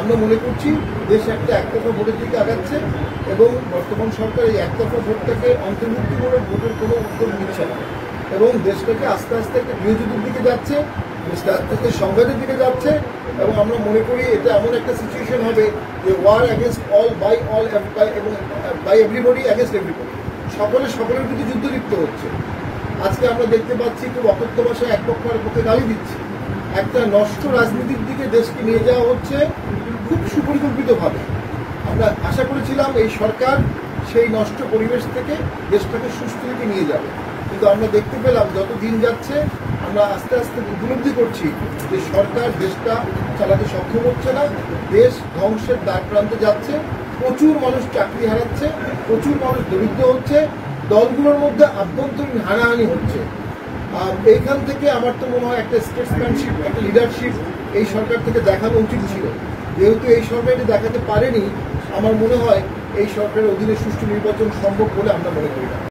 আমরা মনে করছি দেশ একটা একতরফা ভোটের দিকে আগাচ্ছে এবং বর্তমান সরকার এই একতরফা ভোটটাকে অন্তর্ভুক্তিমূলক ভোটের কোনো উদ্যোগ নিচ্ছে না এবং দেশটাকে আস্তে আস্তে একটা গৃহযুদ্ধের দিকে যাচ্ছে, দেশটা আস্তে আস্তে সংঘাতের দিকে যাচ্ছে এবং আমরা মনে করি এটা এমন একটা সিচুয়েশন হবে যে war against all by all এবং বাই এভরিবডি অ্যাগেনস্ট এভরিবডি, সকলের প্রতি যুদ্ধ লিপ্ত হচ্ছে। আজকে আমরা দেখতে পাচ্ছি খুব অকথ্য ভাষায় এক পক্ষ আর পক্ষে গালি দিচ্ছে। একটা নষ্ট রাজনীতির দিকে দেশকে নিয়ে যাওয়া হচ্ছে খুব সুপরিকল্পিতভাবে। আমরা আশা করেছিলাম এই সরকার সেই নষ্ট পরিবেশ থেকে দেশটাকে সুস্থ দিকে নিয়ে যাবে, কিন্তু আমরা দেখতে পেলাম যত দিন যাচ্ছে আমরা আস্তে আস্তে উপলব্ধি করছি যে সরকার দেশটা চালাতে সক্ষম হচ্ছে না, দেশ ধ্বংসের দ্বার প্রান্তে যাচ্ছে, প্রচুর মানুষ চাকরি হারাচ্ছে, প্রচুর মানুষ দরিদ্র হচ্ছে, দলগুলোর মধ্যে আভ্যন্তরীণ হানাহানি হচ্ছে। এইখান থেকে আমার তো মনে হয় একটা স্টেটসম্যানশিপ, একটা লিডারশিপ এই সরকার থেকে দেখানো উচিত ছিল। যেহেতু এই সরকার এটি দেখাতে পারেনি, আমার মনে হয় এই সরকারের অধীনে সুষ্ঠু নির্বাচন সম্ভব বলে আমরা মনে করি না।